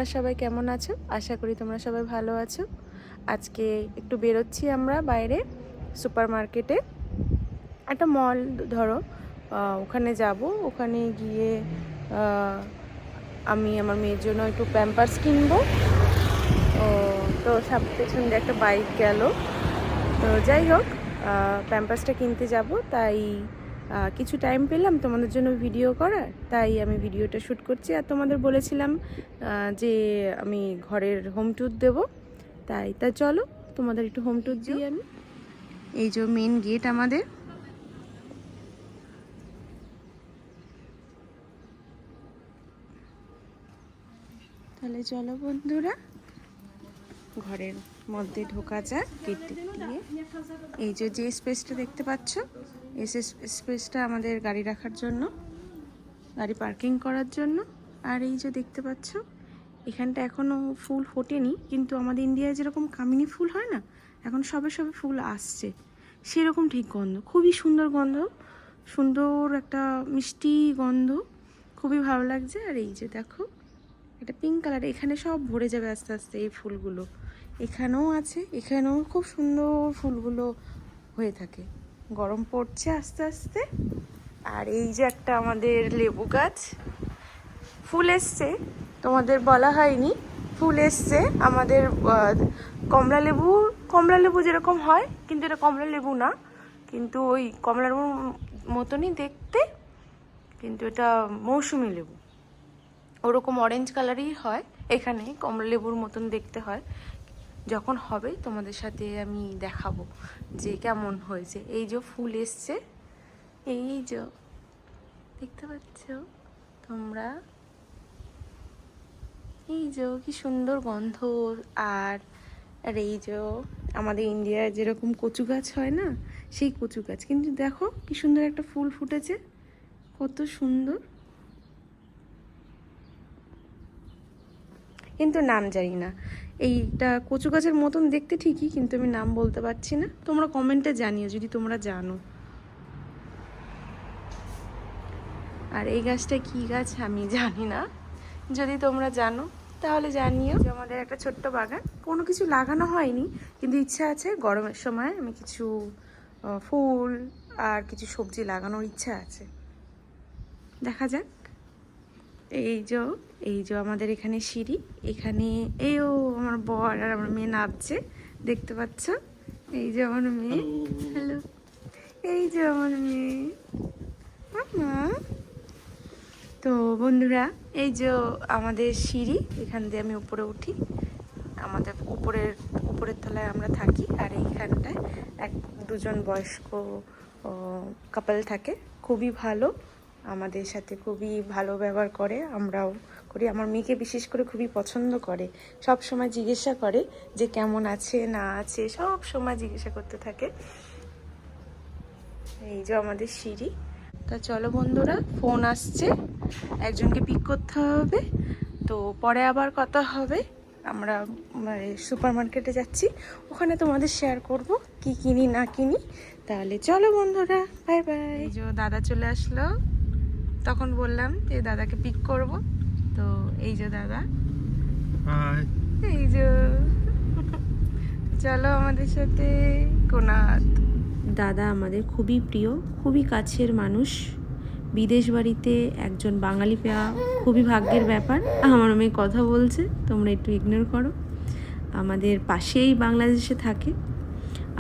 তোমরা সবাই কেমন আছো? আশা করি তোমরা সবাই ভালো আছো। আজকে একটু বেরোচ্ছি আমরা বাইরে, সুপার মার্কেটে, একটা মল ধরো, ওখানে যাব। ওখানে গিয়ে আমি আমার মেয়ের জন্য একটু প্যাম্পার্স কিনবো। তো সব পেছন দিয়ে একটা বাইক গেল। তো যাই হোক, প্যাম্পার্সটা কিনতে যাব, তাই কিছু টাইম পেলাম তোমাদের জন্য ভিডিও করার, তাই আমি ভিডিওটা শ্যুট করছি। আর তোমাদের বলেছিলাম যে আমি ঘরের হোম ট্যুর দেবো, তাই চলো তোমাদের একটু হোম ট্যুর দিই আমি। এই যে মেন গেট আমাদের। তাহলে চলো বন্ধুরা, ঘরের মধ্যে ঢোকা যাক গেট দিয়ে। এই যে স্পেসটা দেখতে পাচ্ছ, এই স্পেসটা আমাদের গাড়ি রাখার জন্য, গাড়ি পার্কিং করার জন্য। আর এই যে দেখতে পাচ্ছ, এখানটা এখনও ফুল ফোটেনি, কিন্তু আমাদের ইন্ডিয়ায় যেরকম কামিনী ফুল হয় না, এখন সবে সবে ফুল আসছে, সেরকম ঠিক গন্ধ, খুবই সুন্দর গন্ধ, সুন্দর একটা মিষ্টি গন্ধ, খুবই ভালো লাগছে। আর এই যে দেখো, এটা পিঙ্ক কালার, এখানে সব ভরে যাবে আস্তে আস্তে এই ফুলগুলো। এখানেও আছে, এখানেও খুব সুন্দর ফুলগুলো হয়ে থাকে। গরম পড়ছে আস্তে আস্তে। আর এই যে একটা আমাদের লেবু গাছ, ফুল এসছে, তোমাদের বলা হয়নি, ফুল এসছে আমাদের। কমলা লেবু যেরকম হয়, কিন্তু এটা কমলা লেবু না, কিন্তু ওই কমলা লেবুর মতনই দেখতে, কিন্তু এটা মৌসুমি লেবু, ওরকম অরেঞ্জ কালারই হয়। এখানে কমলা লেবুর মতন দেখতে হয়। যখন হবে তোমাদের সাথে আমি দেখাবো যে কেমন হয়েছে। এই যে ফুল এসছে, এই যে দেখতে পাচ্ছ তোমরা, এই যে কি সুন্দর গন্ধ। আর আর এই যে আমাদের ইন্ডিয়ায় যেরকম কচু গাছ হয় না, সেই কচু গাছ, কিন্তু দেখো কি সুন্দর একটা ফুল ফুটেছে, কত সুন্দর। কিন্তু নাম জানি না, এইটা কচু গাছের মতন দেখতে ঠিকই, কিন্তু আমি নাম বলতে পারছি না। তোমরা কমেন্টে জানিও যদি তোমরা জানো। আর এই গাছটা কি গাছ আমি জানি না, যদি তোমরা জানো তাহলে জানিও। আমাদের একটা ছোট্ট বাগান, কোনো কিছু লাগানো হয়নি, কিন্তু ইচ্ছা আছে গরমের সময় আমি কিছু ফুল আর কিছু সবজি লাগানোর ইচ্ছা আছে, দেখা যাক। এই যে আমাদের এখানে সিঁড়ি, এখানে ও আমার বর আর আমার মেয়ে নাচছে, দেখতে পাচ্ছ। এই যে আমার মেয়ে, হ্যালো, এই যে আমার মেয়ে, মা। তো বন্ধুরা, এই যে আমাদের সিঁড়ি, এখান দিয়ে আমি উপরে উঠি, আমাদের উপরের তলায় আমরা থাকি। আর এইখানটায় দুজন বয়স্ক কাপল থাকে, খুবই ভালো, আমাদের সাথে খুবই ভালো ব্যবহার করে, আমরাও করি। আমার মেয়েকে বিশেষ করে খুবই পছন্দ করে, সব সময় জিজ্ঞাসা করে যে কেমন আছে না আছে, সব সময় জিজ্ঞাসা করতে থাকে। এই যে আমাদের সিঁড়ি। তা চলো বন্ধুরা, ফোন আসছে, একজনকে পিক করতে হবে, তো পরে আবার কথা হবে। আমরা সুপার মার্কেটে যাচ্ছি, ওখানে তোমাদের শেয়ার করব কি কিনি না কিনি। তাহলে চলো বন্ধুরা, বাই বাই। এই যে দাদা চলে আসলো, তখন বললাম যে দাদাকে পিক করব, তো এই যে দাদা, এই যে চলো আমাদের সাথে কোনাত। দাদা আমাদের খুবই প্রিয়, খুবই কাছের মানুষ। বিদেশ বাড়িতে একজন বাঙালি পাওয়া খুবই ভাগ্যের ব্যাপার। আমার মেয়ে কথা বলছে, তোমরা একটু ইগনোর করো। আমাদের পাশেই বাংলাদেশে থাকে,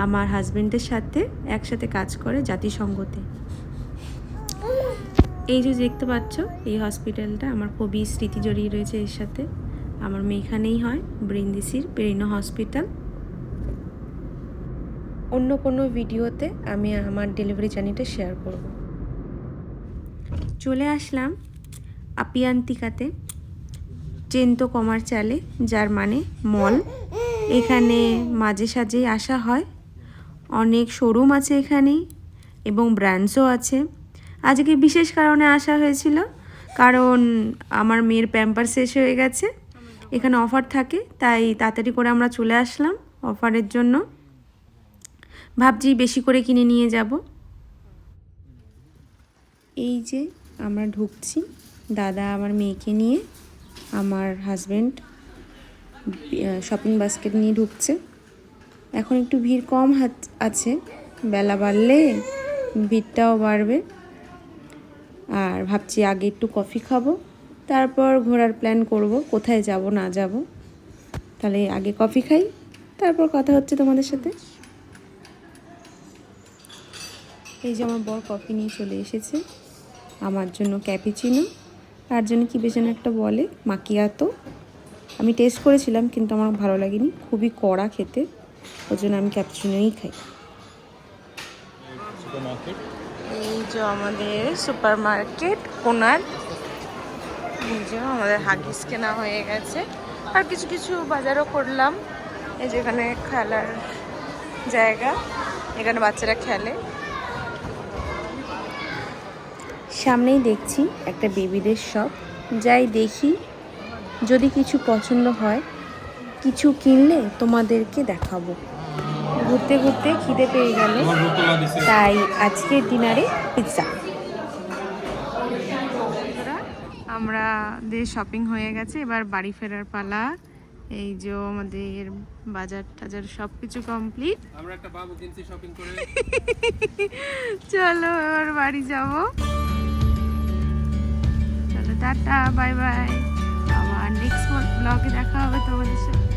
আমার হাজব্যান্ডের সাথে একসাথে কাজ করে জাতিসংঘতে। এই যে দেখতে পাচ্ছ, এই হসপিটালটা আমার খুবই স্মৃতি জড়িয়ে রয়েছে এর সাথে। আমার মেয়ে এখানেই হয়, ব্রিন্দিসির পেরিনো হসপিটাল। অন্য কোনো ভিডিওতে আমি আমার ডেলিভারি জার্নিটা শেয়ার করব। চলে আসলাম আপিয়ান্তিকাতে, চেন্তো কমার্শিয়ালে, যার মানে মল। এখানে মাঝে সাঝেই আসা হয়, অনেক শোরুম আছে এখানে এবং ব্র্যান্ডসও আছে। আজকে বিশেষ কারণে আসা হয়েছিল, কারণ আমার মেয়ের প্যাম্পার শেষ হয়ে গেছে, এখানে অফার থাকে, তাই তাড়াতাড়ি করে আমরা চলে আসলাম অফারের জন্য। ভাবছি বেশি করে কিনে নিয়ে যাব। এই যে আমরা ঢুকছি, দাদা আমার মেয়েকে নিয়ে, আমার হাজব্যান্ড শপিং বাস্কেট নিয়ে ঢুকছে। এখন একটু ভিড় কম আছে, বেলা বাড়লে ভিড়টাও বাড়বে। আর ভাবছি আগে একটু কফি খাবো, তারপর ঘোরার প্ল্যান করব, কোথায় যাব না যাব। তাহলে আগে কফি খাই, তারপর কথা হচ্ছে তোমাদের সাথে। এই যে আমার বর কফি নিয়ে চলে এসেছে, আমার জন্য ক্যাপুচিনো, তার জন্য কী বেশ যেন একটা বলে মাকিয়াতো। আমি টেস্ট করেছিলাম কিন্তু আমার ভালো লাগেনি, খুবই কড়া খেতে, ওই জন্য আমি ক্যাপুচিনোই খাই। এই যে আমাদের সুপার মার্কেট কোনার, এই যে আমাদের হাগিস কেনা হয়ে গেছে, আর কিছু কিছু বাজারও করলাম। এই যে এখানে খেলার জায়গা, এখানে বাচ্চারা খেলে। সামনেই দেখছি একটা বেবিদের শপ, যাই দেখি, যদি কিছু পছন্দ হয় কিছু কিনলে তোমাদেরকে দেখাবো। ঘুরতে ঘুরতে খিদে পেয়ে গেল, তাই আজকের ডিনারে পিৎজা। আমাদের শপিং হয়ে গেছে, এবার বাড়ি ফেরার পালা। এই যে আমাদের বাজার টাজার সব কিছু কমপ্লিট। আমরা একটা বাবু কিনছি শপিং করে। চলো এবার বাড়ি যাবো। চলো টাটা, বাই বাই। আবার নেক্সট ব্লগে দেখা হবে তোমাদের সাথে।